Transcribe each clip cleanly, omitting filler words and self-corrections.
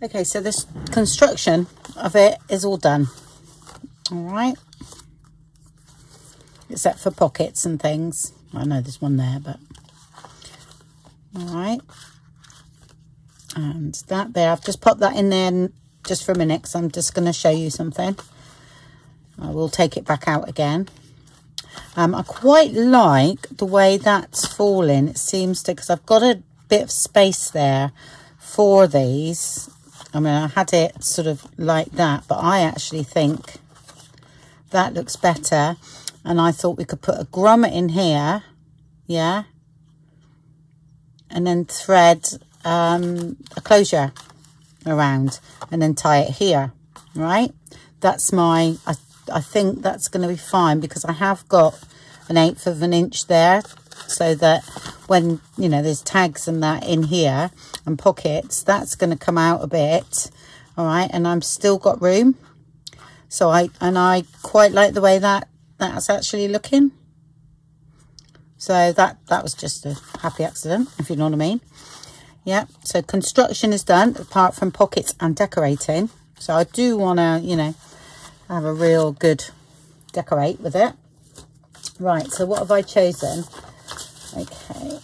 Okay, so this construction of it is all done. All right. Except for pockets and things. I know there's one there, but all right. And that there, I've just popped that in there just for a minute because I'm just going to show you something. I will take it back out again. I quite like the way that's falling. It seems to, because I've got a bit of space there for these. I mean, I had it sort of like that, but I actually think that looks better. And I thought we could put a grommet in here, yeah, and then thread a closure around and then tie it here, right? That's my, I think that's going to be fine because I have got 1/8 of an inch there, so that when, you know, there's tags and that in here and pockets, that's going to come out a bit. All right, and I'm still got room. So I quite like the way that's actually looking. So that was just a happy accident, if you know what I mean. Yeah, so construction is done apart from pockets and decorating. So I do want to, you know, have a real good decorate with it. Right, so what have I chosen? Okay,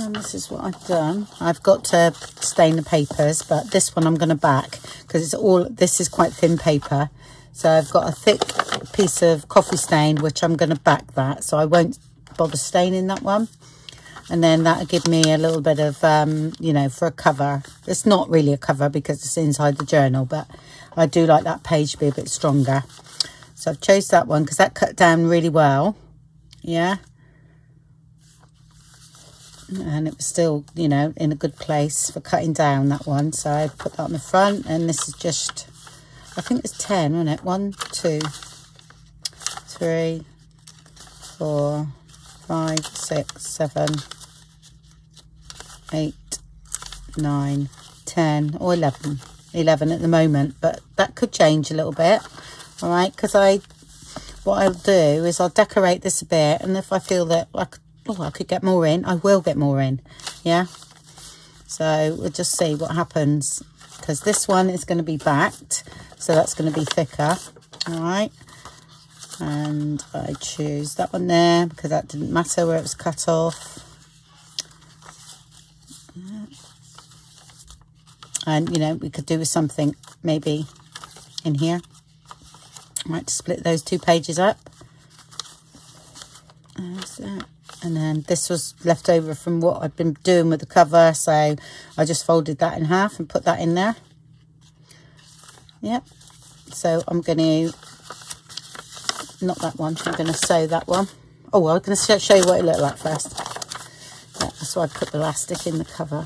this is what I've done. I've got to stain the papers, but this one I'm going to back because it's all, this is quite thin paper. So I've got a thick piece of coffee stain, which I'm going to back that. So I won't bother staining that one. And then that'll give me a little bit of, you know, for a cover. It's not really a cover because it's inside the journal, but I do like that page to be a bit stronger. So I've chose that one because that cut down really well. Yeah. And it was still, you know, in a good place for cutting down, that one. So I put that on the front, and this is just, I think it's 10, isn't it? 1, 2, 3, 4, 5, 6, 7, 8, 9, 10 or 11. 11 at the moment, but that could change a little bit. All right, because what I'll do is I'll decorate this a bit, and if I feel that like, oh, I could get more in, I will get more in. Yeah, so we'll just see what happens, because this one is going to be backed, so that's going to be thicker. All right, and I choose that one there because that didn't matter where it was cut off. And, you know, we could do with something maybe in here. I might split those 2 pages up. There's that. And then this was left over from what I've been doing with the cover. So I just folded that in half and put that in there. Yep. So I'm going to, not that one, I'm going to sew that one. Oh, well, I'm going to show you what it looked like first. Yeah, that's why I put the elastic in the cover.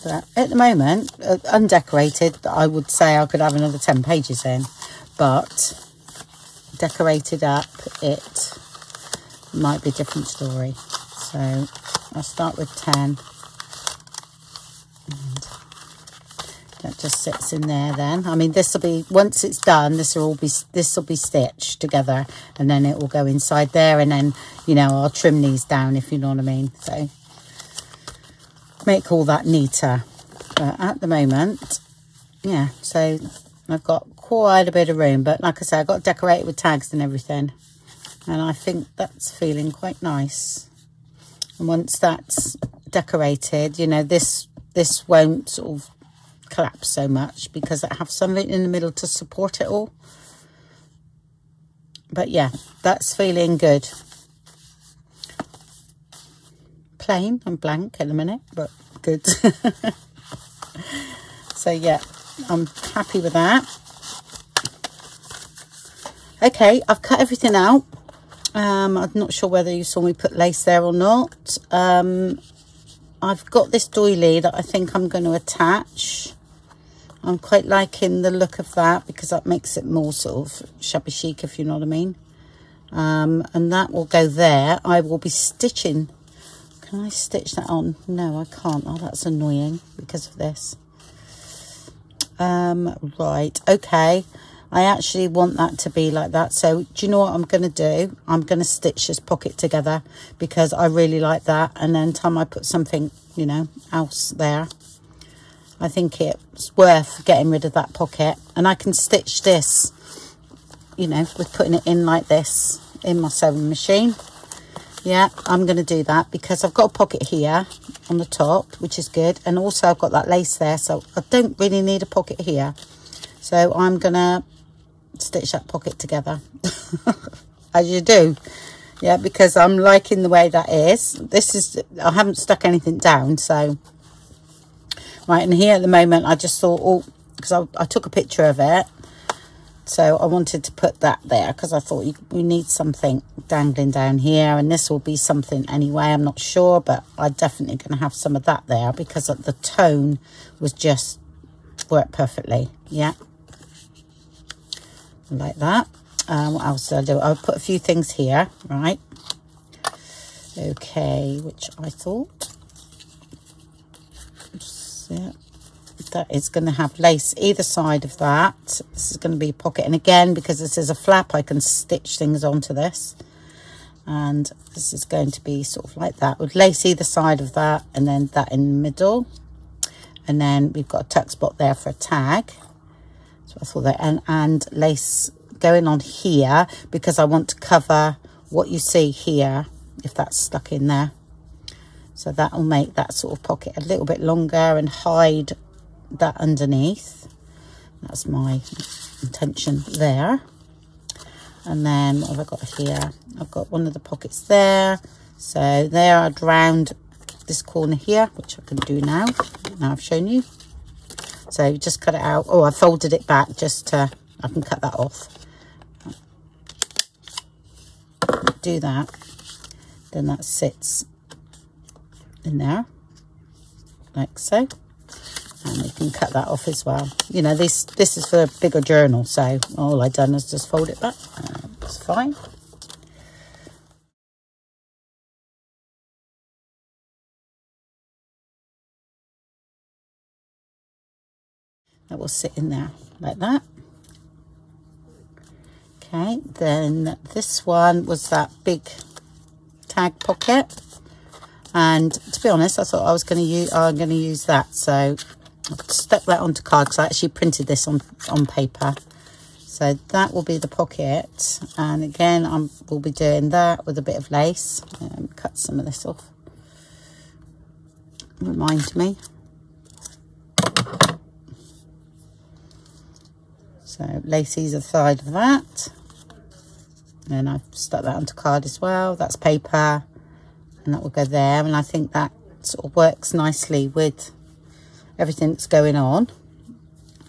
But at the moment, undecorated, I would say I could have another 10 pages in, but decorated up, it might be a different story. So I'll start with 10, and that just sits in there then. I mean, this will be, once it's done, this will be stitched together, and then it will go inside there, and then, you know, I'll trim these down, if you know what I mean. So make all that neater. But at the moment, yeah, so I've got quite a bit of room, but like I said, I've got to decorate it with tags and everything, and I think that's feeling quite nice. And once that's decorated, you know, this won't sort of collapse so much because I have something in the middle to support it all. But yeah, that's feeling good. Plain and blank at the minute, but good. So yeah, I'm happy with that. Okay, I've cut everything out. I'm not sure whether you saw me put lace there or not. I've got this doily that I think I'm going to attach. I'm quite liking the look of that because that makes it more sort of shabby chic, if you know what I mean. And that will go there. I will be stitching. Can I stitch that on? No, I can't. Oh, that's annoying because of this. Right, okay. I actually want that to be like that. So do you know what I'm going to do? I'm going to stitch this pocket together because I really like that. And then time I put something, you know, else there, I think it's worth getting rid of that pocket. And I can stitch this, you know, with putting it in like this in my sewing machine. Yeah, I'm going to do that because I've got a pocket here on the top, which is good. And also I've got that lace there, so I don't really need a pocket here. So I'm going to stitch that pocket together as you do. Yeah, because I'm liking the way that is. This is, I haven't stuck anything down, so right. And here at the moment I just thought, oh, because I took a picture of it, so I wanted to put that there because I thought we need something dangling down here, and this will be something anyway. I'm not sure, but I'm definitely going to have some of that there because the tone was just worked perfectly. Yeah, like that. What else did I do? I'll put a few things here, right? Okay, which I thought, yeah, that is going to have lace either side of that. This is going to be a pocket, and again, because this is a flap, I can stitch things onto this, and this is going to be sort of like that with lace either side of that, and then that in the middle, and then we've got a tuck spot there for a tag. So I thought that, and lace going on here because I want to cover what you see here if that's stuck in there. So that will make that sort of pocket a little bit longer and hide that underneath. That's my intention there. And then what have I got here? I've got one of the pockets there. So there I'd round this corner here, which I can do now. Now I've shown you. So just cut it out. Oh, I folded it back just to, I can cut that off. Do that. Then that sits in there like so. And you can cut that off as well. You know, this is for a bigger journal, so all I've done is just fold it back. It's fine. That will sit in there like that. Okay, then this one was that big tag pocket, and to be honest, I thought I'm going to use that, so I've stuck that onto card because I actually printed this on paper. So that will be the pocket, and again we'll be doing that with a bit of lace. Cut some of this off, remind me. So lace either side of that, and I've stuck that onto card as well. That's paper, and that will go there, and I think that sort of works nicely with everything that's going on.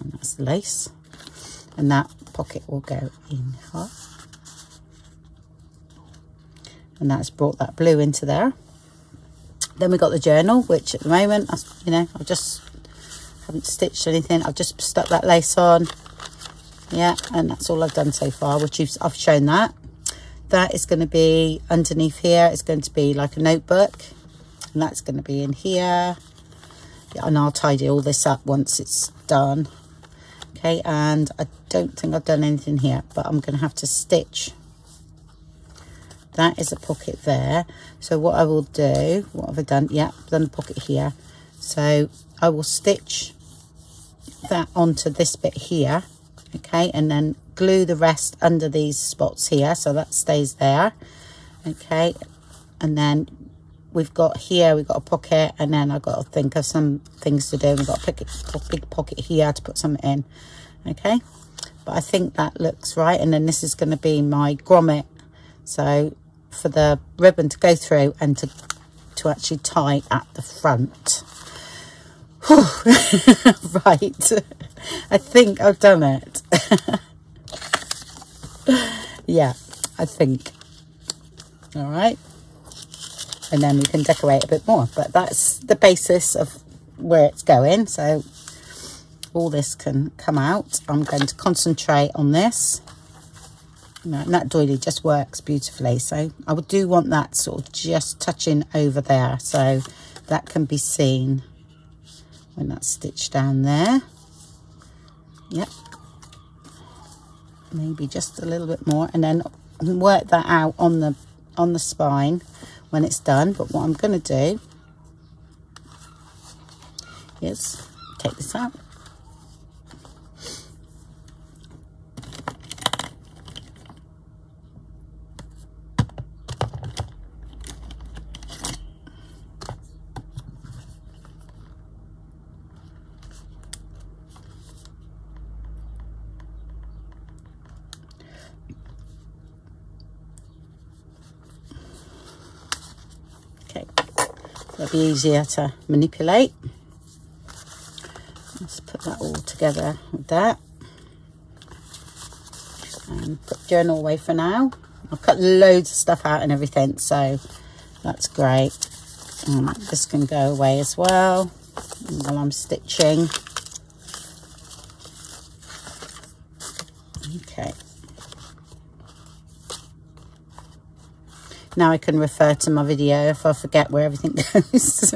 And that's the lace, and that pocket will go in here, and that's brought that blue into there. Then we got the journal, which at the moment, you know, I just haven't stitched anything. I've just stuck that lace on. Yeah, and that's all I've done so far, which I've shown that. That is going to be underneath here. It's going to be like a notebook, and that's going to be in here. Yeah, and I'll tidy all this up once it's done. Okay, and I don't think I've done anything here, but I'm going to have to stitch. That is a pocket there. So what I will do, what have I done? Yeah, I've done a pocket here. So I will stitch that onto this bit here. Okay, and then glue the rest under these spots here, so that stays there. Okay, and then we've got a pocket, and then I've got to think of some things to do. We've got a big pocket here to put something in. Okay, but I think that looks right. And then this is going to be my grommet, so for the ribbon to go through and to actually tie at the front. Right, I think I've done it. Yeah, I think. All right, and then we can decorate a bit more, but that's the basis of where it's going. So all this can come out. I'm going to concentrate on this. And that doily just works beautifully, so I do want that sort of just touching over there, so that can be seen when that's stitched down there. Yep. maybe just a little bit more, and then work that out on the spine when it's done. But what I'm going to do is take this out. Okay, that'll be easier to manipulate. Let's put that all together with that, and put the journal away for now. I've cut loads of stuff out and everything, so that's great. This can go away as well while I'm stitching. Okay. Now I can refer to my video if I forget where everything goes.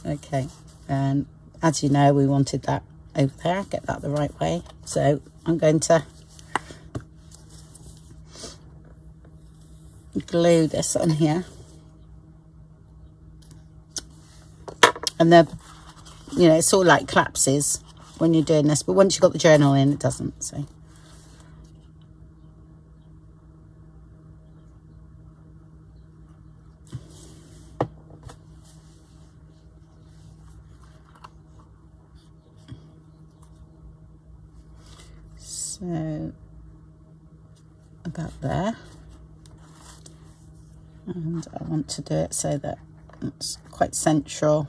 Okay, and as you know, we wanted that over there, get that the right way. So I'm going to glue this on here. And you know, it sort of like collapses when you're doing this, but once you've got the journal in, it doesn't, so. So about there, and I want to do it so that it's quite central.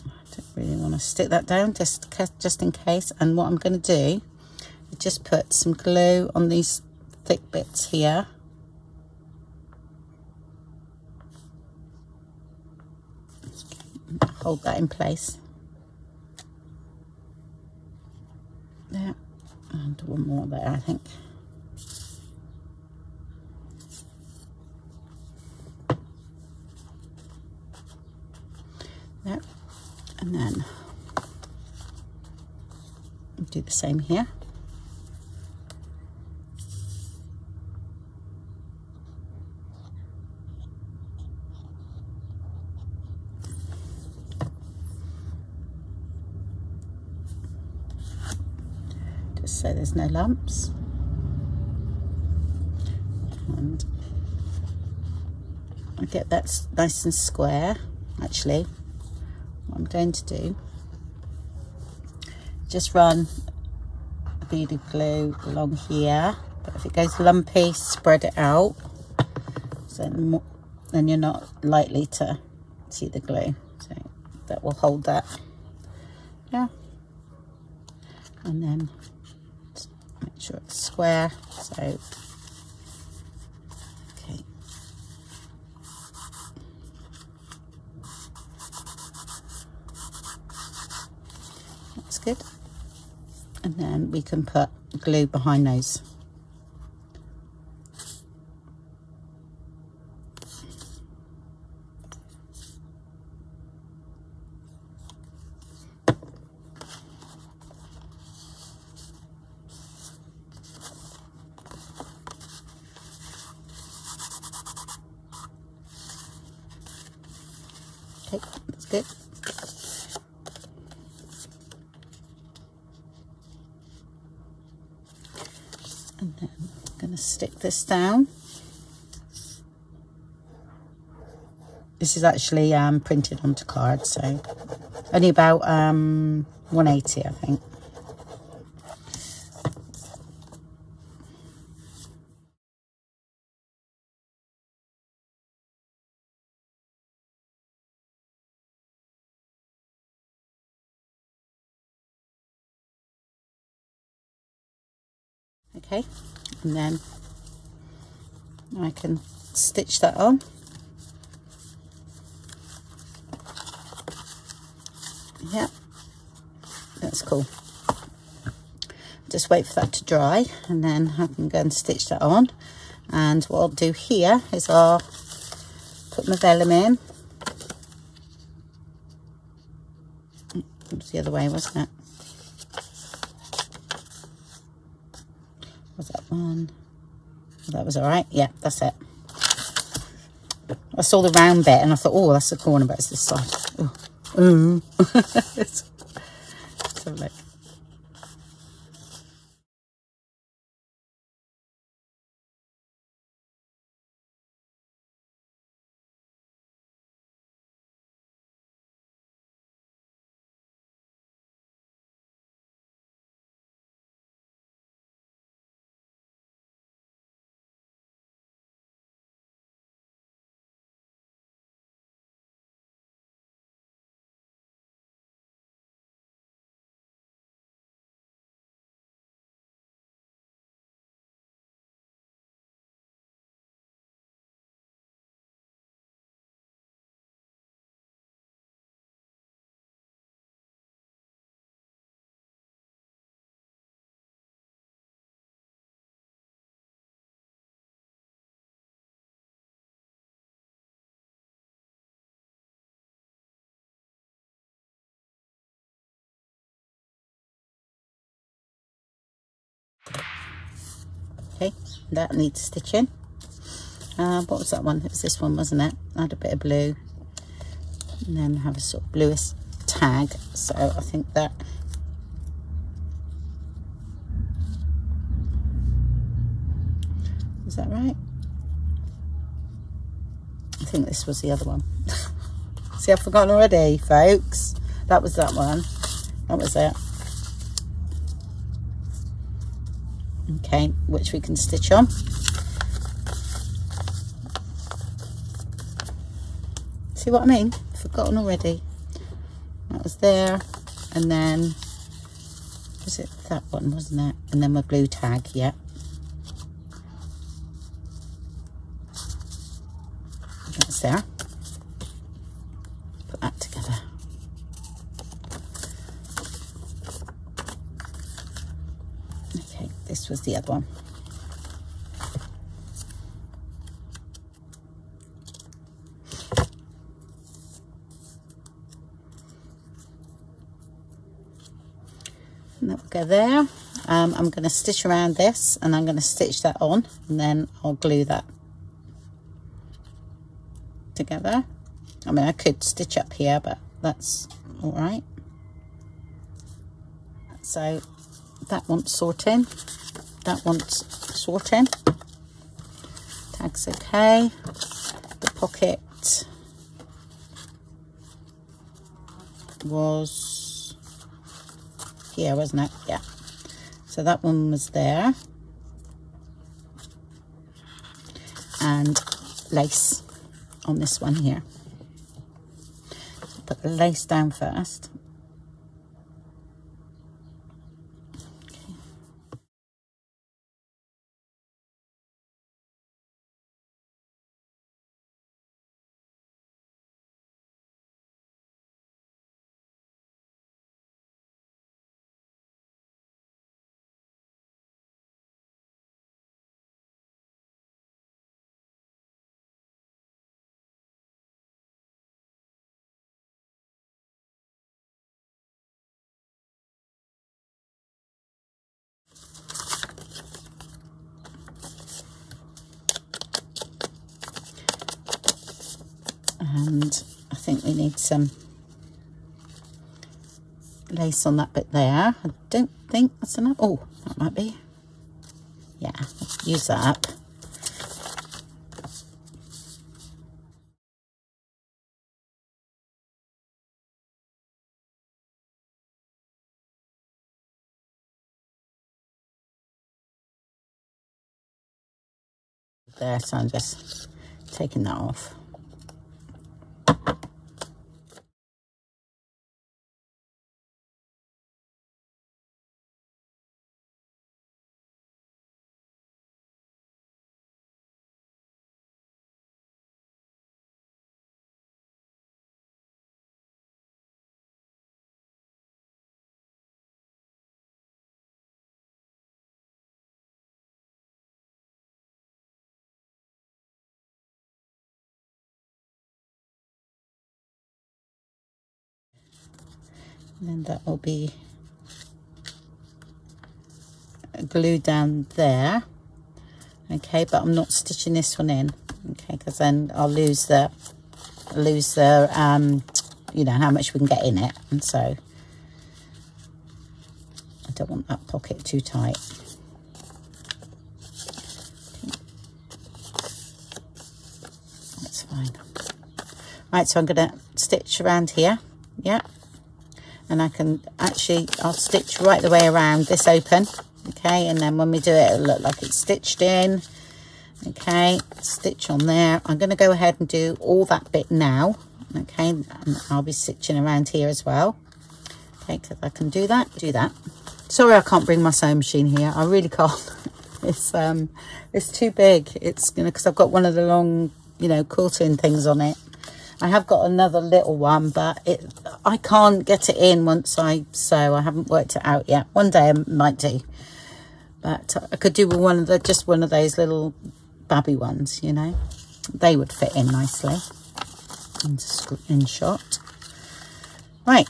I don't really want to stick that down just in case. And what I'm going to do is just put some glue on these thick bits here. Hold that in place. There, and one more there, I think. There, and then do the same here. So there's no lumps, and I get that nice and square. Actually, what I'm going to do, just run a bead of glue along here, but if it goes lumpy, spread it out, so then you're not likely to see the glue, so that will hold that. Yeah, and then make sure it's square. So okay, that's good. And then we can put glue behind those. Okay, that's good. And then I'm going to stick this down. This is actually printed onto card, so only about 180, I think. Okay, and then I can stitch that on. Yeah, that's cool. Just wait for that to dry, and then I can go and stitch that on. And what I'll do here is I'll put my vellum in, It was the other way, wasn't it? Was that one? That was all right. Yeah, that's it. I saw the round bit and I thought, oh, that's the corner, but it's this side. Oh, ooh. Let's have a look. Okay, that needs stitching. What was that one? It was this one, wasn't it? I had a bit of blue and then have a sort of bluish tag. So I think that is that right? I think this was the other one. See, I've forgotten already, folks. That was that one. That was it. Okay, which we can stitch on. See what I mean? Forgotten already. That was there, and then was it that one, wasn't it? And then my blue tag, yeah. That's there. Put that together. Okay, this was the other one. And that will go there. I'm going to stitch around this and I'm going to stitch that on and then I'll glue that together. I mean, I could stitch up here, but that's all right. So that wants sorting. That wants sorting. Tag's okay. The pocket was here, wasn't it? Yeah. So that one was there. And lace on this one here. So put the lace down first. And I think we need some lace on that bit there. I don't think that's enough. Oh, that might be. Yeah, use that up. There, so I'm just taking that off. and then that will be glued down there. Okay, but I'm not stitching this one in, okay, because then I'll lose the you know, how much we can get in it, and so I don't want that pocket too tight. That's fine. Right, so I'm going to stitch around here, yeah, and I'll stitch right the way around this open, okay, and then when we do it, it'll look like it's stitched in. Okay, stitch on there. I'm going to go ahead and do all that bit now, okay, and I'll be stitching around here as well, okay, because I can do that. Sorry I can't bring my sewing machine here, I really can't. It's too big. It's, you know, because I've got one of the long, you know, quilting things on it. I have got another little one, but I can't get it in once I sew. I haven't worked it out yet. One day I might do, but I could do with just one of those little babby ones, you know. They would fit in nicely in shot. Right,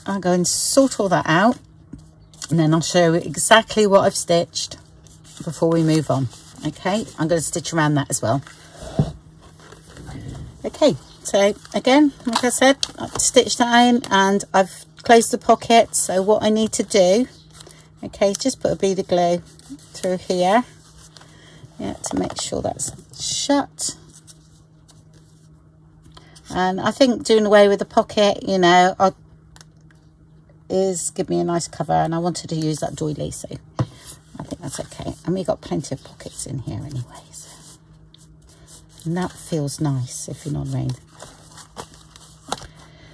I'll go and sort all that out, and then I'll show you exactly what I've stitched before we move on. Okay, I'm going to stitch around that as well. Okay, so again, like I said, I've stitched that in and I've closed the pocket. So what I need to do, okay, just put a bead of glue through here, yeah, to make sure that's shut. And I think doing away with the pocket, you know, is give me a nice cover, and I wanted to use that doily, so I think that's okay. And we got plenty of pockets in here anyway, so. And that feels nice, if you know what I mean.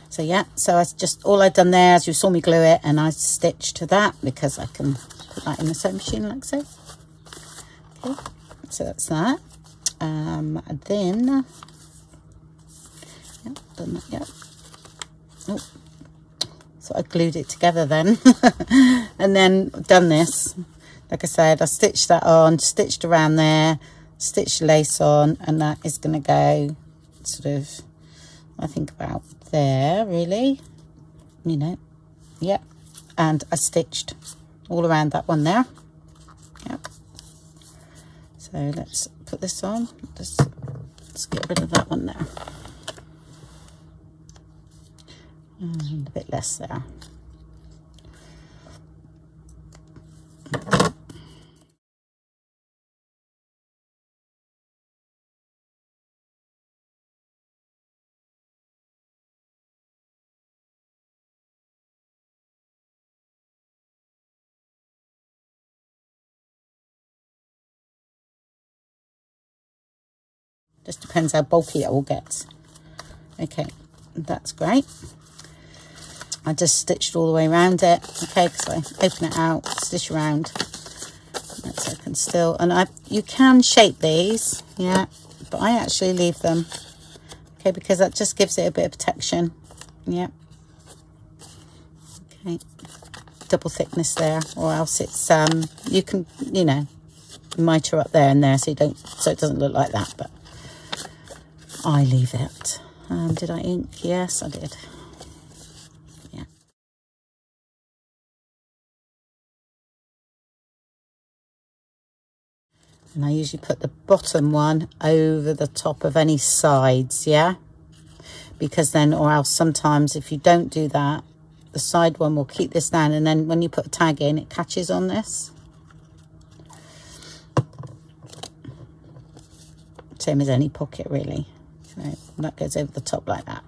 So yeah, so that's just all I've done there, as you saw me glue it, and I stitched to that because I can put that in the sewing machine like so. Okay, so that's that. And then, yeah, done that yet. Oh, so I glued it together then. And then done this. Like I said, I stitched that on, stitched around there, stitched lace on, and that is going to go sort of, I think about there, really, you know. Yep, and I stitched all around that one there. Yep. So let's put this on. Let's get rid of that one there, and a bit less there. Just depends how bulky it all gets. Okay, that's great. I just stitched all the way around it. Okay, because I open it out, stitch around. So I can still, and you can shape these, yeah, but I actually leave them. Okay, because that just gives it a bit of protection. Yeah. Okay, double thickness there, or else it's you can, you know, miter up there and there, so it doesn't look like that, but I leave it. Did I ink? Yes, I did. Yeah. And I usually put the bottom one over the top of any sides, yeah? Because then, or else sometimes if you don't do that, the side one will keep this down, and then when you put a tag in, it catches on this. Same as any pocket, really. So that goes over the top like that.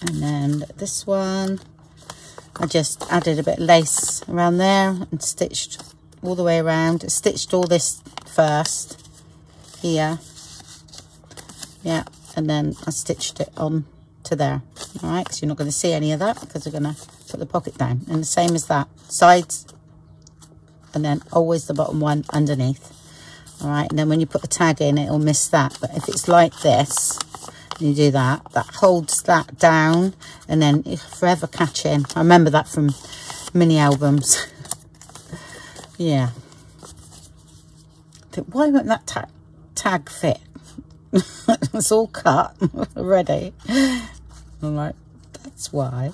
And then this one, I just added a bit of lace around there and stitched all the way around. Stitched all this first here, yeah, and then I stitched it on to there. All right, because you're not going to see any of that because we're going to put the pocket down. And the same as that, sides, and then always the bottom one underneath. All right, and then when you put a tag in, it'll miss that. But if it's like this, You do that. That holds that down, and then it's forever catching. I remember that from mini albums. Yeah. Why won't that tag fit? It's all cut already. I'm like, that's why.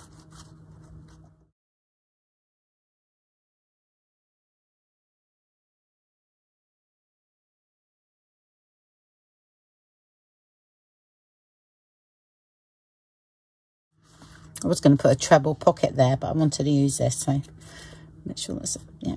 I was going to put a treble pocket there, but I wanted to use this, so make sure that's it. Yeah.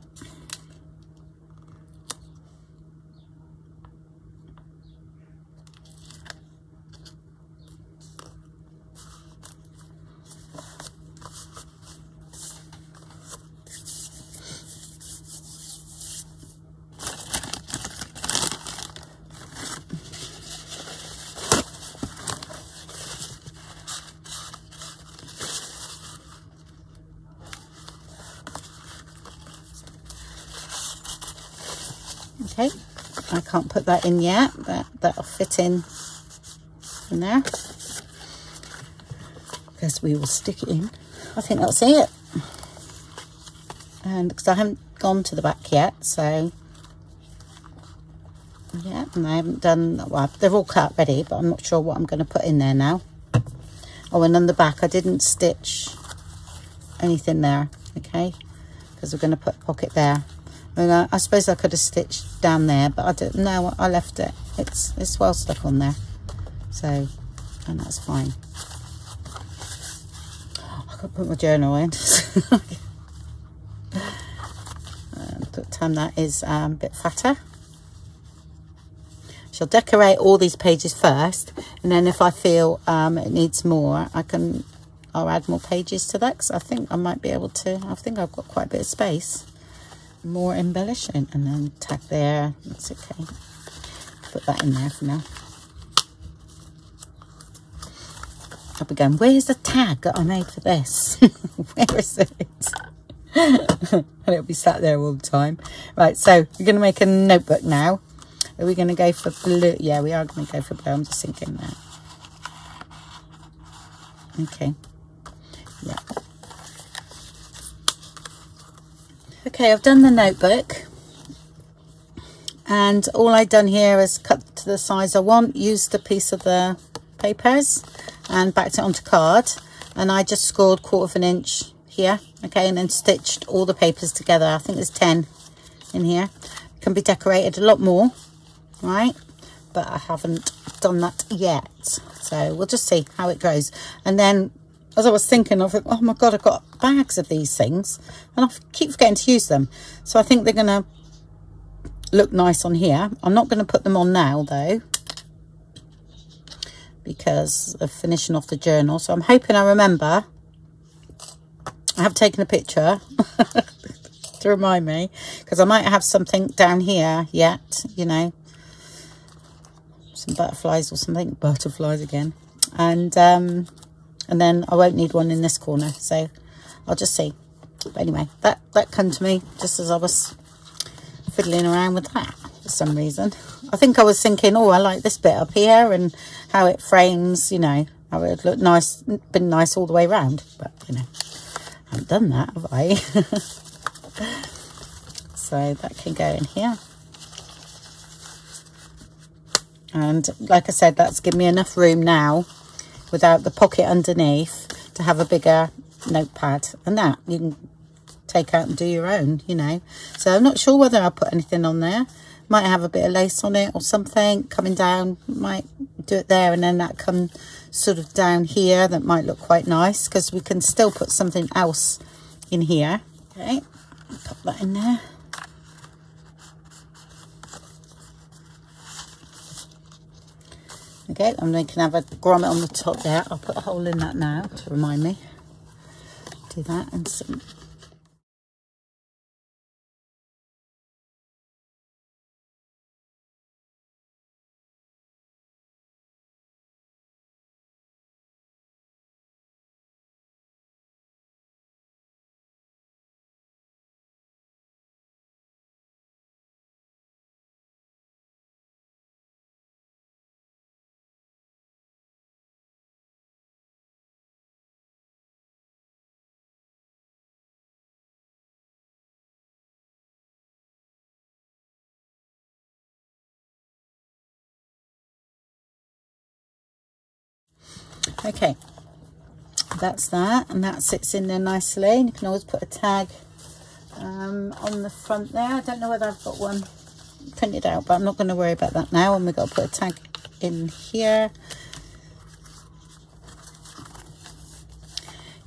Okay, I can't put that in yet, but that'll fit in there. Because we will stick it in. I think that's it. And because I haven't gone to the back yet, so yeah, and I haven't done, well, they're all cut ready, but I'm not sure what I'm going to put in there now. Oh, and on the back, I didn't stitch anything there, okay, because we're going to put a pocket there. And I suppose I could have stitched down there, but I didn't. No, I left it. It's well stuck on there, so, and that's fine. I could put my journal in. Pretend that is a bit fatter. Shall decorate all these pages first, and then if I feel it needs more, I'll add more pages to that, because I think I might be able to. I think I've got quite a bit of space. More embellishing, and then tag there. That's okay. Put that in there for now. I'll be going, where's the tag that I made for this? Where is it? And it'll be sat there all the time. Right, so we're going to make a notebook now. Are we going to go for blue? Yeah, we are going to go for blue. I'm just thinking that. Okay. Yeah. Okay, I've done the notebook, and all I've done here is cut to the size I want, used a piece of the papers and backed it onto card, and I just scored 1/4 inch here, okay, and then stitched all the papers together. I think there's 10 in here. It can be decorated a lot more, right, but I haven't done that yet, so we'll just see how it goes. And then as I was thinking of it, oh my god, I've got bags of these things and I keep forgetting to use them, so I think they're gonna look nice on here. I'm not going to put them on now though, because of finishing off the journal, so I'm hoping I remember. I have taken a picture to remind me, because I might have something down here yet, you know, some butterflies or something. Butterflies again. And then I won't need one in this corner, so I'll just see. But anyway, that came to me just as I was fiddling around with that for some reason. I think I was thinking, oh, I like this bit up here and how it frames, you know, how it would look nice, been nice all the way around. But, you know, I haven't done that, have I? So that can go in here. And like I said, that's given me enough room now, without the pocket underneath, to have a bigger notepad, and that you can take out and do your own, you know. So I'm not sure whether I'll put anything on there. Might have a bit of lace on it or something coming down. Might do it there, and then that come sort of down here. That might look quite nice, because we can still put something else in here. Okay, pop that in there. Okay, and we can have a grommet on the top there. I'll put a hole in that now to remind me. Do that, and some Okay, that's that, and that sits in there nicely. And you can always put a tag on the front there. I don't know whether I've got one printed out, but I'm not going to worry about that now. And we've got to put a tag in here.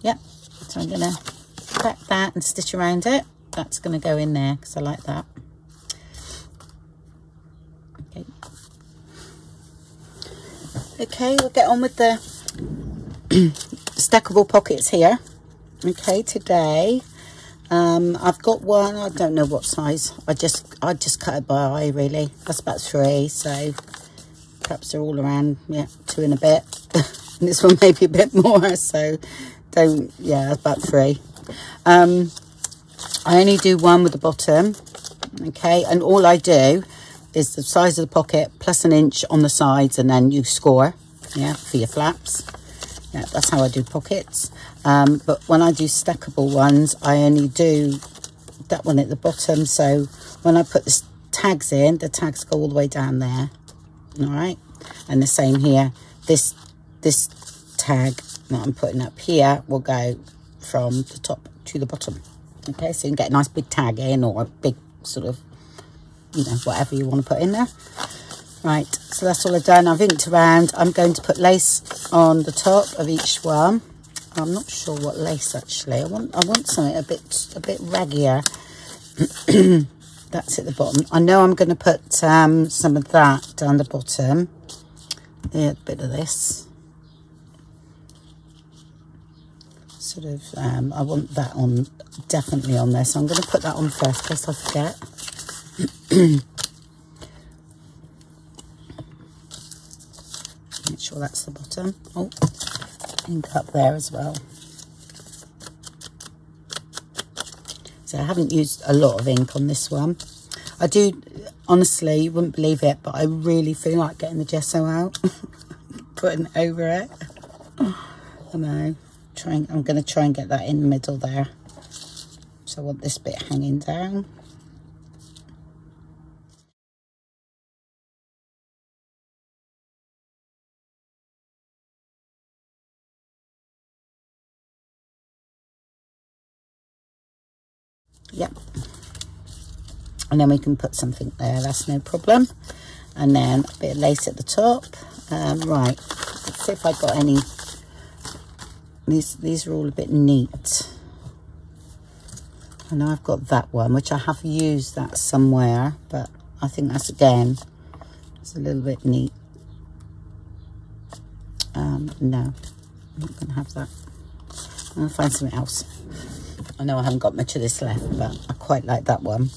Yep, so I'm going to crack that and stitch around it. That's going to go in there because I like that. Okay, we'll get on with the stackable pockets here. Okay, today I've got one. I don't know what size. I just cut it by eye, really. That's about 3, so perhaps they're all around 2 and a bit. And this one maybe a bit more, so about 3. I only do one with the bottom. Okay, and all I do is the size of the pocket plus 1 inch on the sides, and then you score for your flaps. That's how I do pockets. But when I do stackable ones, I only do that one at the bottom. So when I put the tags in, the tags go all the way down there. All right, and the same here. This tag that I'm putting up here will go from the top to the bottom. Okay, so you can get a nice big tag in, or a big sort of, whatever you want to put in there. Right, so that's all I've done. I've inked around. I'm going to put lace on the top of each one. I'm not sure what lace actually. I want something a bit raggier. That's at the bottom. I know I'm going to put some of that down the bottom. Yeah, a bit of this. Sort of, I want that on, definitely on there. So I'm going to put that on first, in case I forget. Make sure that's the bottom. Oh, ink up there as well. So I haven't used a lot of ink on this one. I do, honestly, you wouldn't believe it, but I really feel like getting the gesso out, putting it over it. I know. I'm going to try and get that in the middle there. So I want this bit hanging down. Yep, and then we can put something there, that's no problem. And then a bit of lace at the top. Right, let's see if I've got any. These are all a bit neat. I know I've got that one, which I have used that somewhere, but I think that's, again, it's a little bit neat. No, I'm not going to have that. I'm going to find something else. I know I haven't got much of this left, but I quite like that one.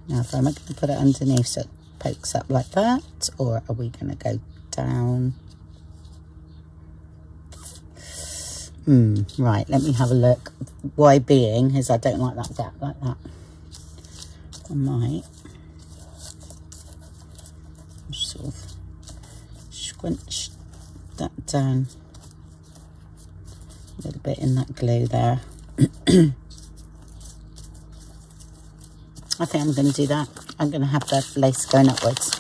Now, if I'm going to put it underneath so it pokes up like that, or are we going to go down? Right, let me have a look. Why being is I don't like that gap like that. I might sort of squinch that down a little bit in that glue there. I think I'm going to do that. I'm going to have the lace going upwards.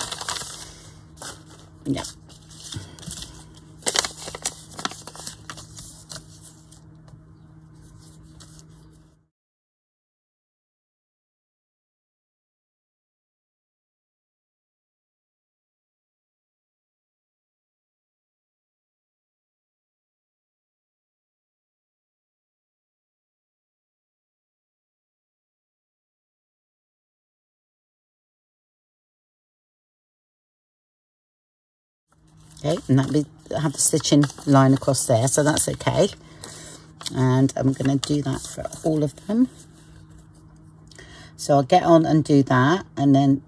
Yeah. Okay, and that we have the stitching line across there, so that's okay. And I'm going to do that for all of them. So I'll get on and do that, and then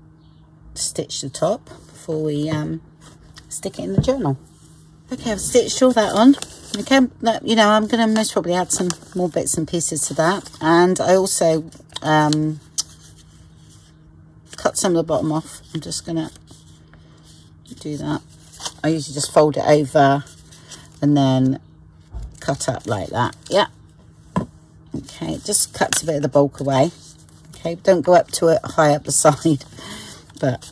stitch the top before we stick it in the journal. Okay, I've stitched all that on. Okay, you know, I'm going to most probably add some more bits and pieces to that. And I also cut some of the bottom off. I'm just going to do that. I usually just fold it over and then cut up like that. Yeah. Okay, it just cuts a bit of the bulk away. Okay, don't go up to it high up the side, but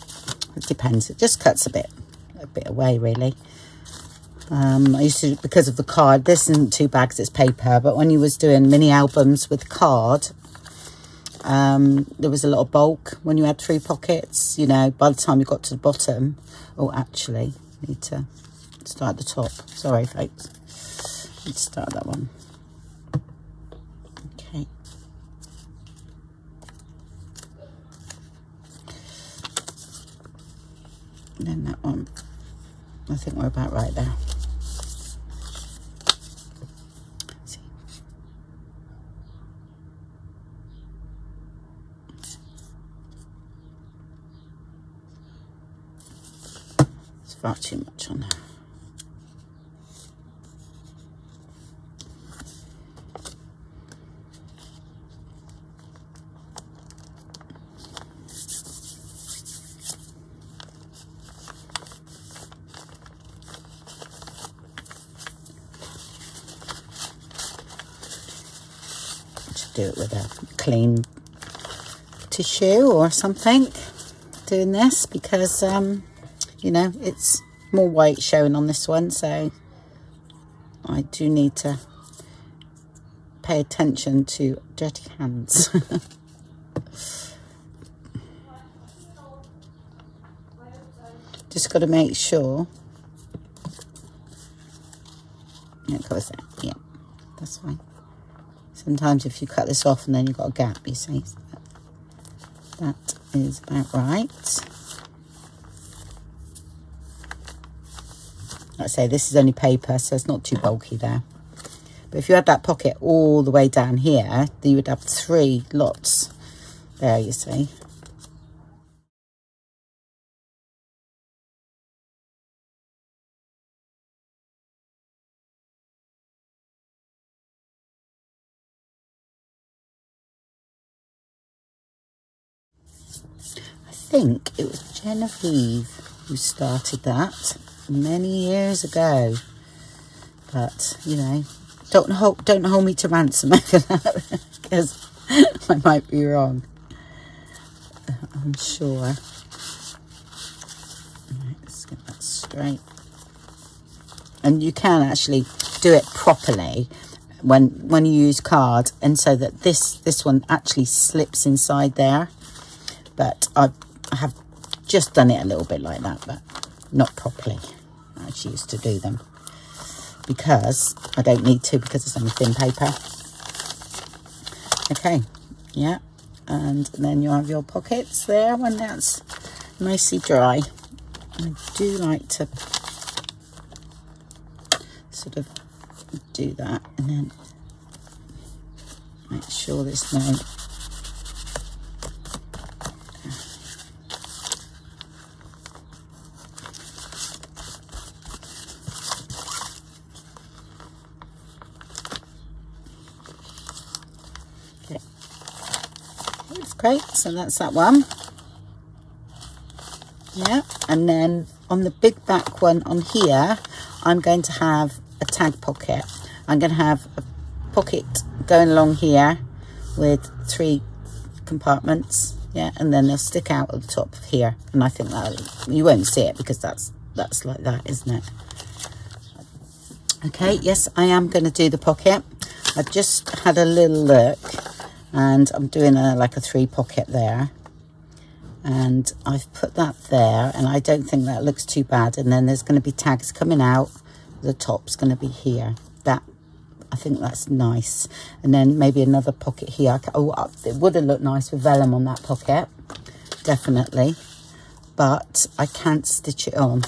it depends. It just cuts a bit away, really. I used to, because of the card, this isn't 2 bags, it's paper, but when you was doing mini albums with card, there was a lot of bulk when you had 3 pockets, you know, by the time you got to the bottom. Oh, actually, need to start at the top. Sorry, folks. Need to start that one. Okay. And then that one. I think we're about right there. Far too much on there. Should do it with a clean tissue or something, doing this, because you know, it's more white showing on this one, so I do need to pay attention to dirty hands. Just got to make sure. Yeah, it covers that. Yeah, that's fine. Sometimes if you cut this off and then you've got a gap, you see, that is about right. Like I say, this is only paper, so it's not too bulky there. But if you had that pocket all the way down here, then you would have 3 lots there, you see. I think it was Genevieve who started that many years ago, but you know, don't hold me to ransom over that, because I might be wrong. I'm sure. Right, let's get that straight. And you can actually do it properly when you use card, and so that this one actually slips inside there. But I have just done it a little bit like that, but not properly. I actually used to do them, because I don't need to, because it's only thin paper. Okay, yeah, and then you have your pockets there when that's nicely dry. I do like to sort of do that, and then make sure there's no great. So that's that one. Yeah, and then on the big back one on here, I'm going to have a tag pocket. I'm going to have a pocket going along here with 3 compartments. Yeah, and then they'll stick out at the top of here, and I think that you won't see it because that's like that, isn't it? Okay, yes, I am going to do the pocket. I've just had a little look, and I'm doing like a 3 pocket there, and I've put that there, and I don't think that looks too bad. And then there's going to be tags coming out, the top's going to be here. That, I think that's nice. And then maybe another pocket here. Oh, it would have looked nice with vellum on that pocket, definitely, but I can't stitch it on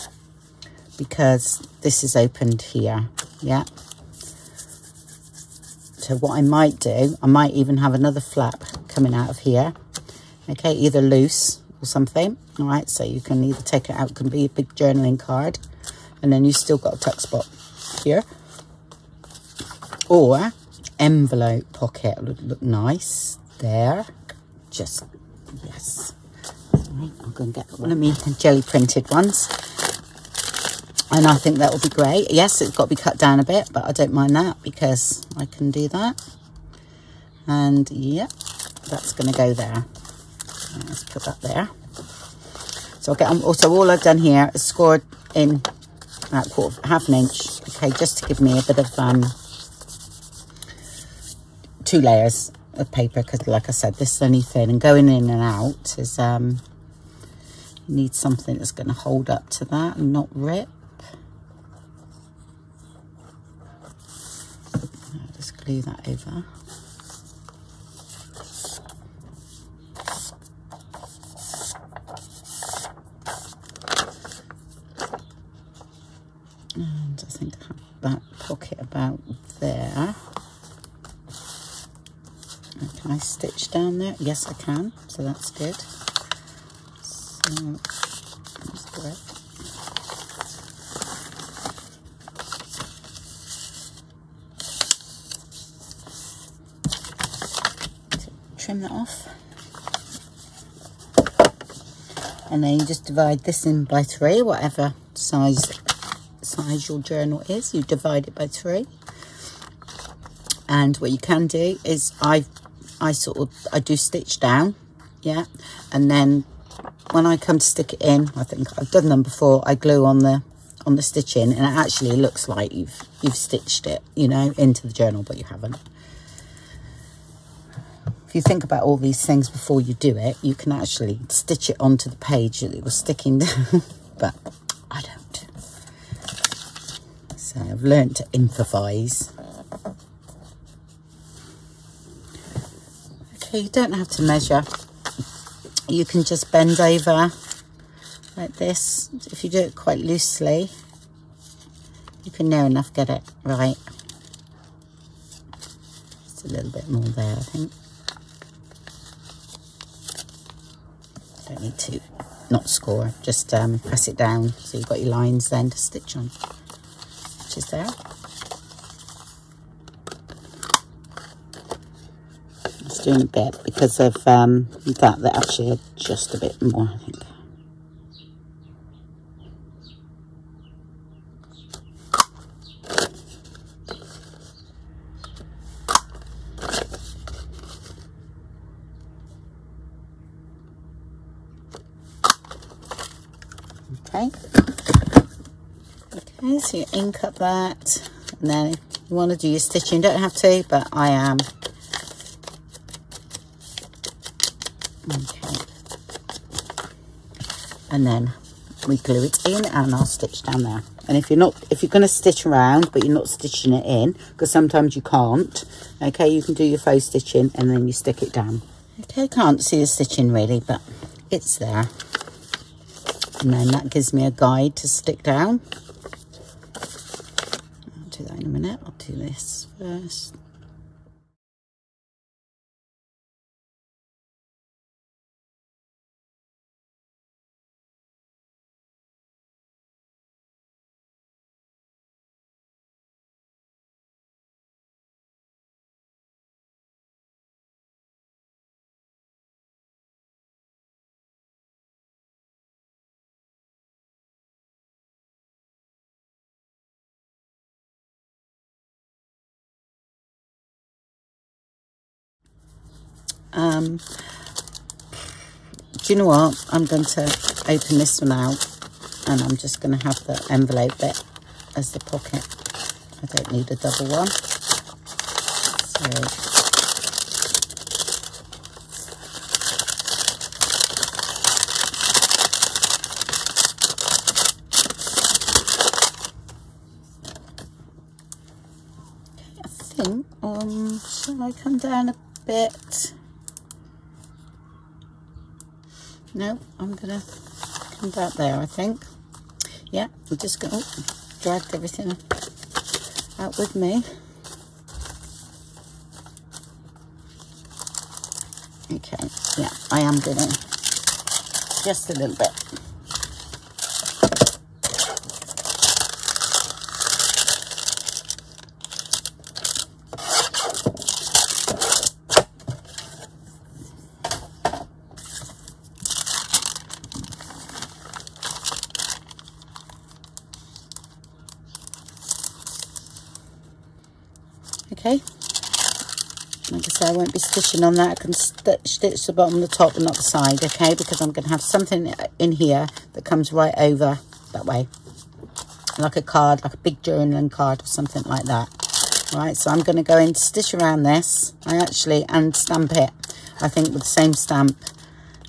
because this is opened here. Yeah, so what I might do, I might even have another flap coming out of here. Okay, either loose or something. All right, so you can either take it out, it can be a big journaling card, and then you still got a tuck spot here. Or envelope pocket would look nice there. Just, yes. All right, I'm going to get one of my jelly printed ones. And I think that will be great. Yes, it's got to be cut down a bit, but I don't mind that because I can do that. And yeah, that's going to go there. Let's put that there. So I'll get on. Also, all I've done here is scored in about half an inch, okay, just to give me a bit of 2 layers of paper, because like I said, this is only thin, and going in and out is you need something that's going to hold up to that and not rip. I'll just glue that over. And I think I have that pocket about there. Can I stitch down there? Yes, I can. So that's good. So let's do it. So trim that off. And then you just divide this in by 3, whatever size your journal is, you divide it by 3. And what you can do is I do stitch down, yeah, and then when I come to stick it in, I think I've done them before, I glue on the stitching, and it actually looks like you've stitched it, you know, into the journal, but you haven't. If you think about all these things before you do it, you can actually stitch it onto the page that it was sticking down, but I don't. So I've learned to improvise. Okay, you don't have to measure. You can just bend over like this. If you do it quite loosely, you can near enough get it right. Just a little bit more there, I think. Don't need to not score, just press it down so you've got your lines then to stitch on. Is there. Just doing a bit because of that actually just a bit more, I think. Okay. Okay, so you ink up that, and then if you want to do your stitching, you don't have to, but I am. Okay. And then we glue it in, and I'll stitch down there. And if you're going to stitch around, but you're not stitching it in, because sometimes you can't, okay, you can do your faux stitching, and then you stick it down. Okay, can't see the stitching really, but it's there. And then that gives me a guide to stick down. I'll do that in a minute. I'll do this first. Do you know what? I'm going to open this one out, and I'm just going to have the envelope bit as the pocket. I don't need a double one. So I think, shall I come down a bit? No, I'm gonna come back there, I think. Yeah, I'm just gonna drag everything out with me. Okay, yeah, I am gonna just a little bit. Okay, like I say, I won't be stitching on that. I can stitch the bottom and the top and not the side, okay, because I'm going to have something in here that comes right over that way. like a card, like a big journaling card or something like that. Right, so I'm going to go in, stitch around this, and stamp it, I think, with the same stamp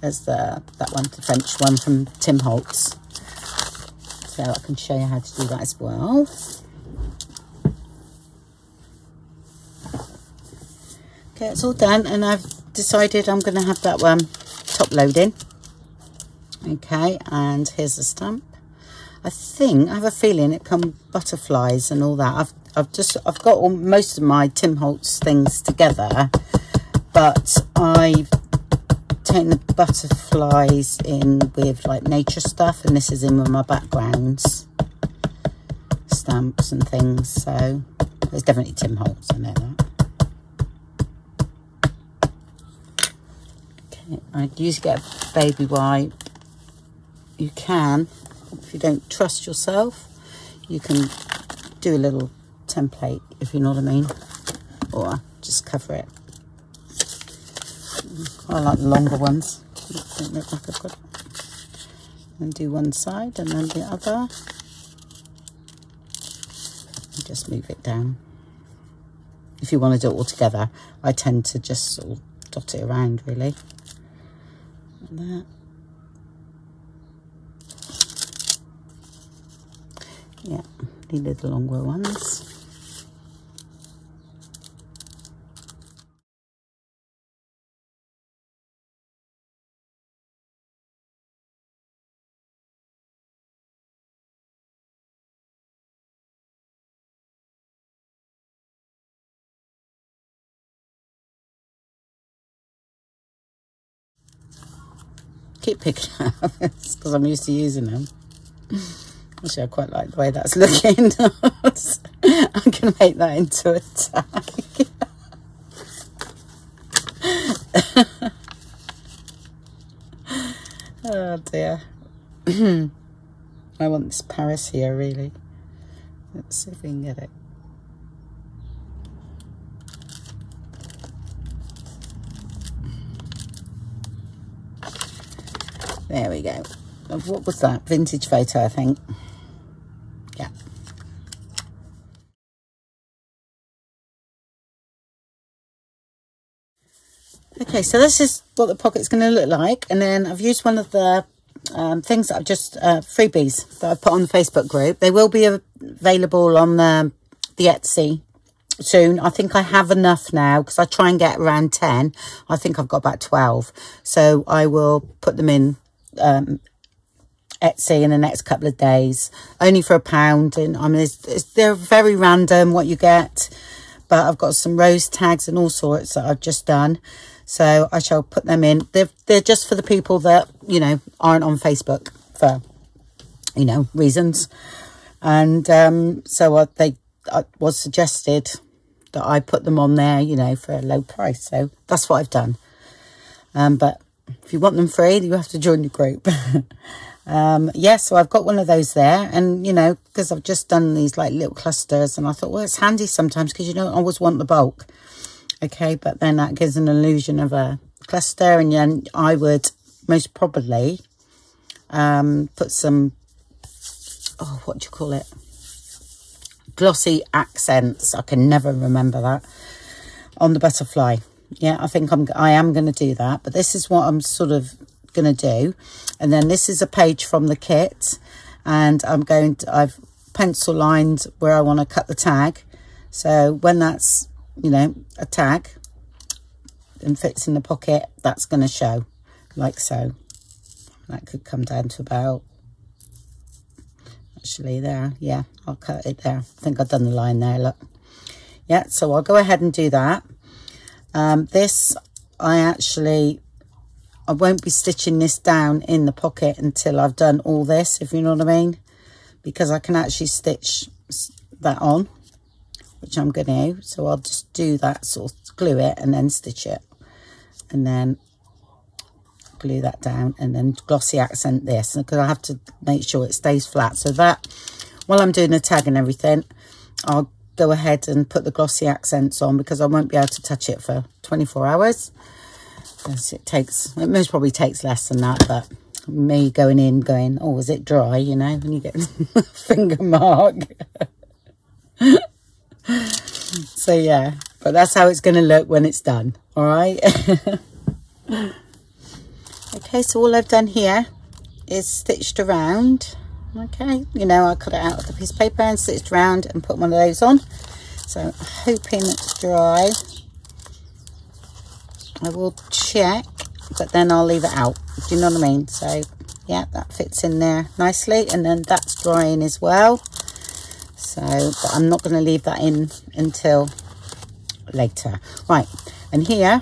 as that one, the French one from Tim Holtz. So I can show you how to do that as well. Okay, it's all done, and I've decided I'm going to have that one top loading. Okay, and here's the stamp. I have a feeling it comes butterflies and all that. I've got most of my Tim Holtz things together, but I've taken the butterflies in with like nature stuff, and this is in with my backgrounds, stamps and things. So there's definitely Tim Holtz, I know that. Okay, I usually get a baby wipe. You can, if you don't trust yourself, you can do a little template, if you know what I mean, or just cover it. I like the longer ones. Don't look like I've got it. And do one side and then the other. And just move it down. If you want to do it all together, I tend to just sort of dot it around, really. Like that. Yeah, these are the longer ones. Keep picking up because I'm used to using them. Actually, I quite like the way that's looking. I can make that into a tag. Oh dear. I want this Paris here, really. Let's see if we can get it. There we go. What was that? Vintage photo, I think. Yeah. Okay, so this is what the pocket's going to look like. And then I've used one of the things that I've just, freebies that I've put on the Facebook group. They will be available on the Etsy soon. I think I have enough now because I try and get around 10. I think I've got about 12. So I will put them in Etsy in the next couple of days, only for £1. And I mean, they're very random what you get, but I've got some rose tags and all sorts that I've just done, so I shall put them in. They're just for the people that, you know, aren't on Facebook for, you know, reasons. And so I was suggested that I put them on there, you know, for a low price, so that's what I've done. But if you want them free, you have to join the group. Yeah, so I've got one of those there, and you know, because I've just done these like little clusters, and I thought, well, it's handy sometimes because you don't always want the bulk. Okay, but then that gives an illusion of a cluster, and then I would most probably put some, oh, what do you call it, glossy accents, I can never remember that, on the butterfly. Yeah, I think I am going to do that, but this is what I'm sort of going to do. And then this is a page from the kit, and I've pencil lined where I want to cut the tag. So when that's, you know, a tag and fits in the pocket, that's going to show like so. That could come down to about, actually there, yeah, I'll cut it there. I think I've done the line there, look. Yeah, so I'll go ahead and do that. This, I won't be stitching this down in the pocket until I've done all this, if you know what I mean, because I can actually stitch that on, which I'm going to. So I'll just do that, sort of glue it and then stitch it, and then glue that down, and then glossy accent this, because I have to make sure it stays flat. So that, while I'm doing the tag and everything, I'll go ahead and put the glossy accents on, because I won't be able to touch it for 24 hours. It most probably takes less than that, but me going in going, oh, is it dry, you know, when you get a finger mark. So yeah, but that's how it's going to look when it's done. All right. Okay, so all I've done here is stitched around. Okay, you know, I cut it out of the piece of paper and stitched around and put one of those on. So hoping it's dry. I will check, but then I'll leave it out. Do you know what I mean? So yeah, that fits in there nicely, and then that's drying as well. So, but I'm not going to leave that in until later. Right, and here,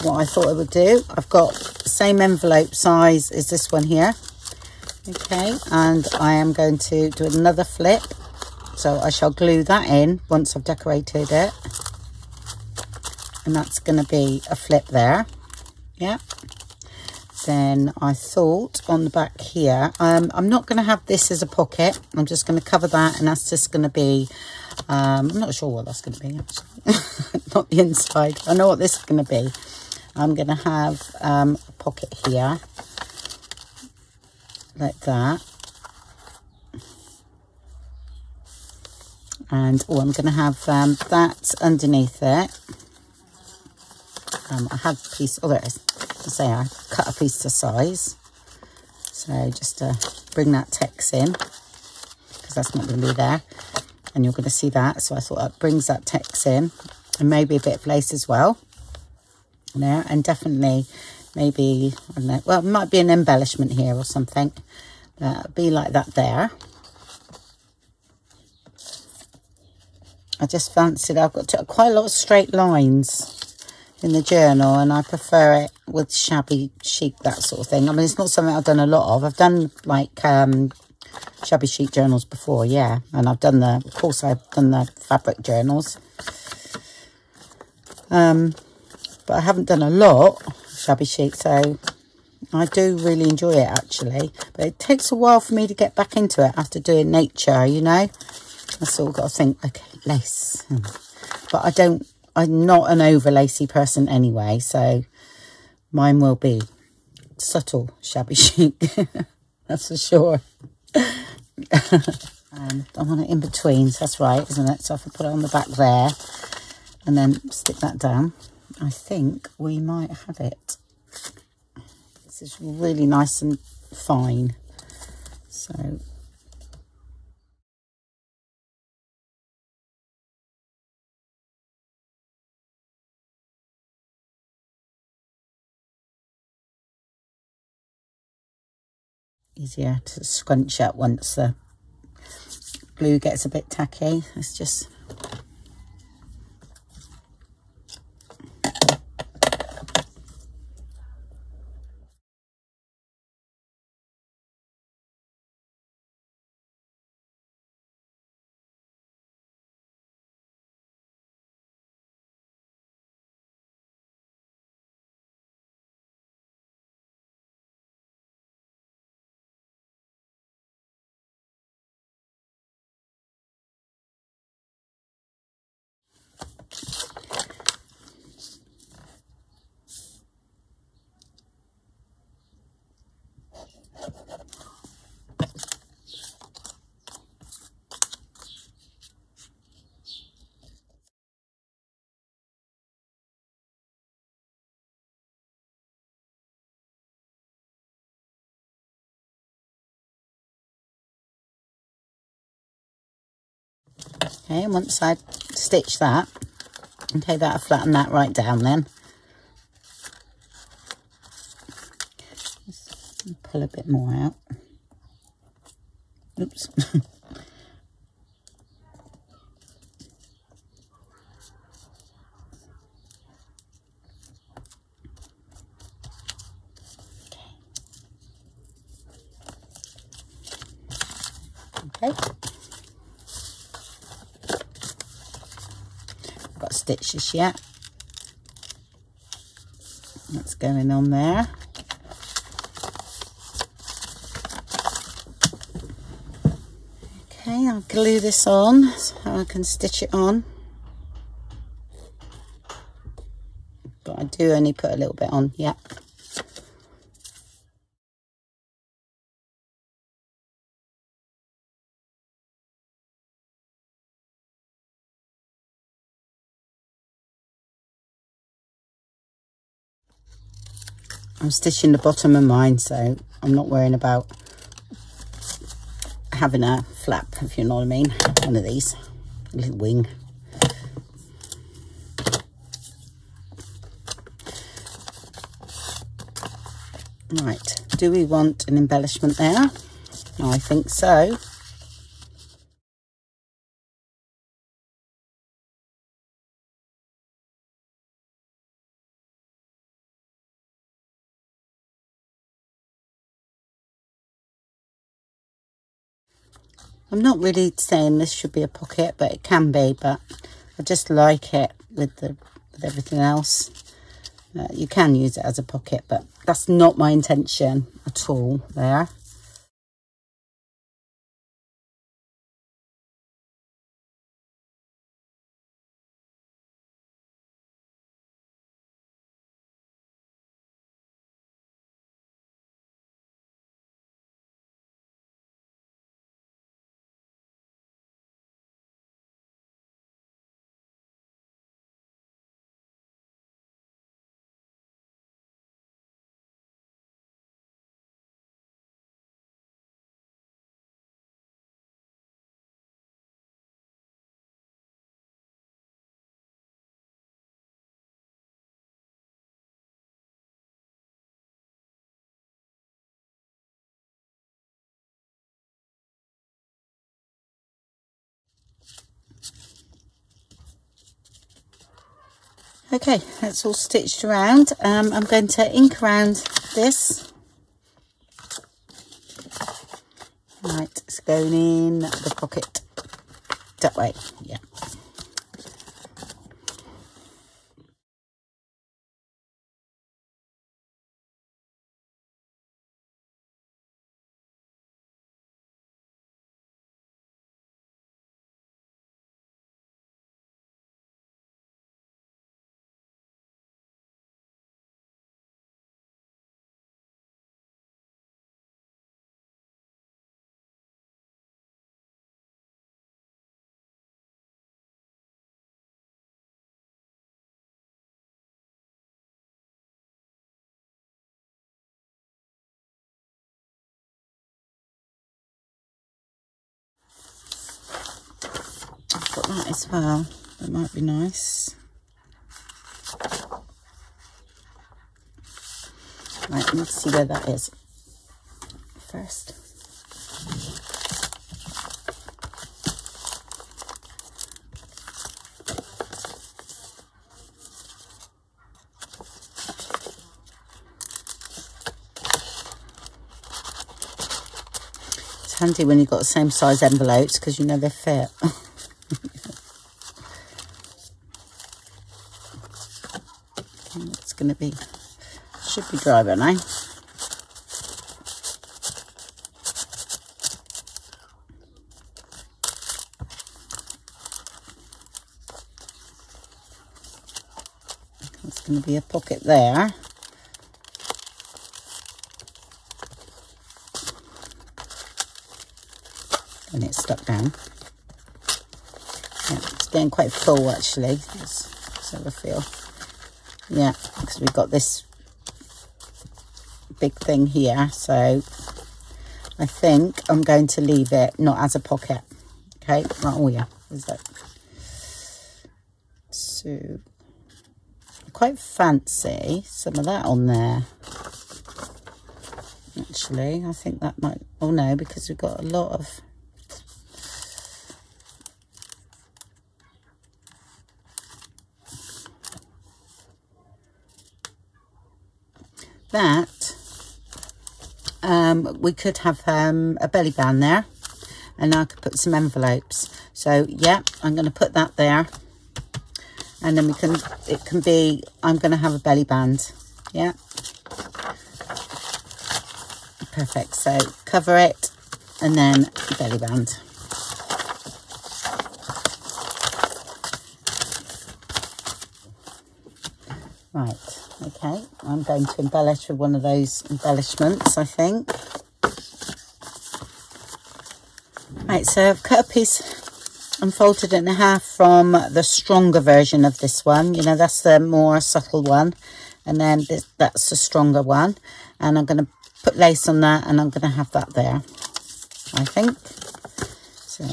what I thought I would do, I've got the same envelope size as this one here. Okay, and I am going to do another flip. So I shall glue that in once I've decorated it. And that's going to be a flip there. Yeah. Then I thought on the back here, I'm not going to have this as a pocket. I'm just going to cover that, and that's just going to be, I'm not sure what that's going to be actually. Not the inside. I know what this is going to be. I'm going to have a pocket here, like that. And oh, I'm going to have that underneath it. I have a piece, oh there it is. To say I cut a piece to size. So just to bring that text in, because that's not going to be there. And you're going to see that. So I thought that brings that text in. And maybe a bit of lace as well. There, and definitely maybe, I don't know, well, it might be an embellishment here or something. Be like that there. I just fancied, I've got quite a lot of straight lines in the journal, and I prefer it with shabby chic, that sort of thing. I mean, it's not something I've done a lot of. I've done like shabby chic journals before, yeah, and I've done of course I've done the fabric journals, but I haven't done a lot of shabby chic, so I do really enjoy it actually. But it takes a while for me to get back into it after doing nature, you know. I sort of got to think, okay, lace, but I'm not an over lacy person anyway, so mine will be subtle shabby chic. That's for sure. And I want it in between, so that's right, isn't it? So if I put it on the back there and then stick that down, I think we might have it. This is really nice and fine. So easier to scrunch up once the glue gets a bit tacky. It's just okay, and once I stitch that, okay, that'll flatten that right down then. Just pull a bit more out. Oops. Okay. I've got stitches yet. That's going on there. Okay, I'll glue this on so I can stitch it on. But I do only put a little bit on, yeah. I'm stitching the bottom of mine, so I'm not worrying about having a flap, if you know what I mean. One of these, a little wing. Right, do we want an embellishment there? I think so. I'm not really saying this should be a pocket, but it can be, but I just like it with everything else. You can use it as a pocket, but that's not my intention at all there. Okay, that's all stitched around. I'm going to ink around this. Right, it's going in the pocket that way, yeah. I've got that as well, that might be nice. Right, let's see where that is first. It's handy when you've got the same size envelopes because you know they fit. It's going to be, should be dry by now. There's going to be a pocket there. And it's stuck down. Yeah, it's getting quite full actually. Let's have a feel. Yeah, because we've got this big thing here, so I think I'm going to leave it not as a pocket. Okay, right, oh yeah, is that? So I quite fancy some of that on there. Actually, I think that might, oh no, because we've got a lot of, that we could have a belly band there, and I could put some envelopes. So yeah, I'm going to put that there, and then we can, it can be, I'm going to have a belly band. Yeah, perfect. So cover it and then belly band. Right, okay, I'm going to embellish with one of those embellishments, I think. Right, so I've cut a piece and folded it in half from the stronger version of this one. You know, that's the more subtle one. and then that's a stronger one, and I'm going to put lace on that, and I'm going to have that there, I think. So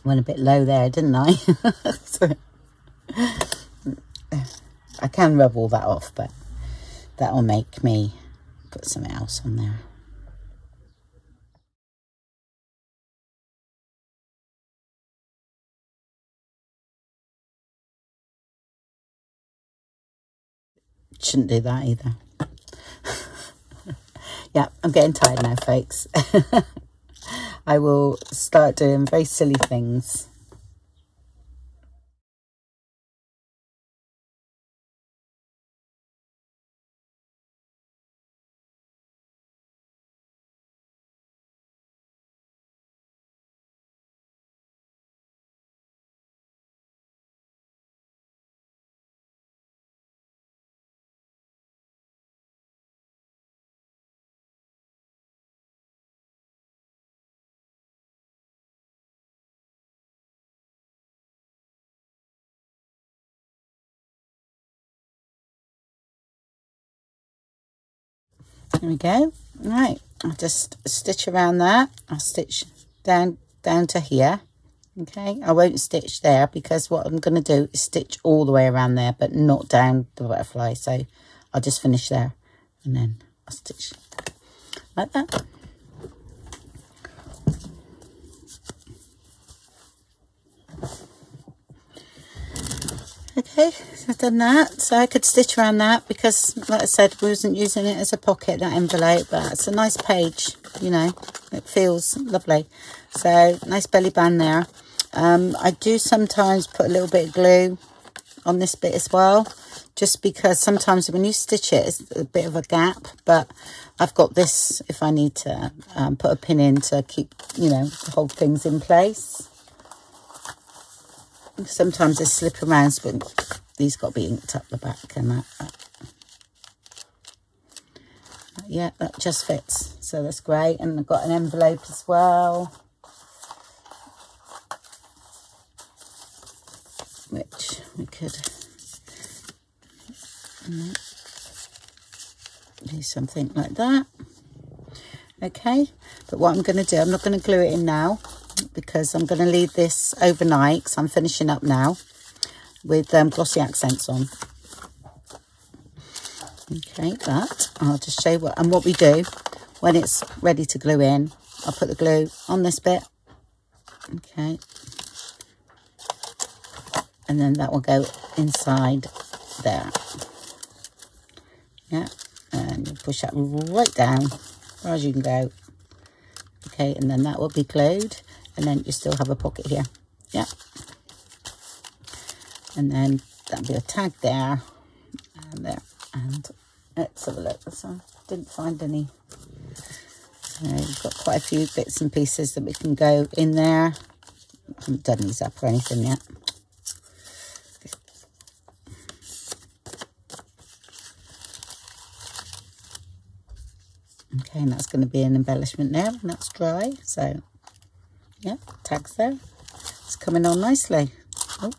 went a bit low there, didn't I? So, I can rub all that off, but that'll make me put something else on there. Shouldn't do that either. Yeah, I'm getting tired now, folks. I will start doing very silly things. There we go. Right, I'll just stitch around that. I'll stitch down to here. Okay, I won't stitch there because what I'm going to do is stitch all the way around there, but not down the butterfly. So I'll just finish there, and then I'll stitch like that. Okay, so I've done that. So I could stitch around that because, like I said, we wasn't using it as a pocket, that envelope, but it's a nice page, you know, it feels lovely. So nice belly band there. I do sometimes put a little bit of glue on this bit as well, just because sometimes when you stitch it, it's a bit of a gap, but I've got this if I need to put a pin in to keep, you know, hold things in place. Sometimes they slip around, but these got to be inked up the back and that. Yeah, that just fits, so that's great. And I've got an envelope as well, which we could do something like that. Okay, but what I'm going to do, I'm not going to glue it in now because I'm going to leave this overnight because I'm finishing up now with glossy accents on. Okay, but I'll just show you what we do when it's ready to glue in. I'll put the glue on this bit. Okay, and then that will go inside there. Yeah, and you push that right down as far as you can go. Okay, and then that will be glued, and then you still have a pocket here. Yeah, and then that'll be a tag there and there. And let's have a look. So I didn't find any. So we've got quite a few bits and pieces that we can go in there. I haven't done these up or anything yet. Okay, and that's going to be an embellishment there, and that's dry. So, yeah, tags there. It's coming on nicely. Oh.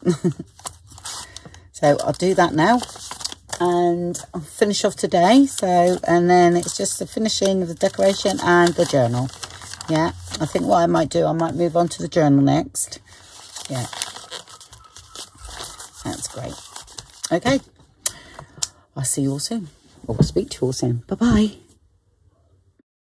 So I'll do that now, and I'll finish off today. So, and then it's just the finishing of the decoration and the journal. Yeah, I think what I might do, I might move on to the journal next. Yeah, that's great. Okay, I'll see you all soon, or I'll speak to you all soon. Bye bye.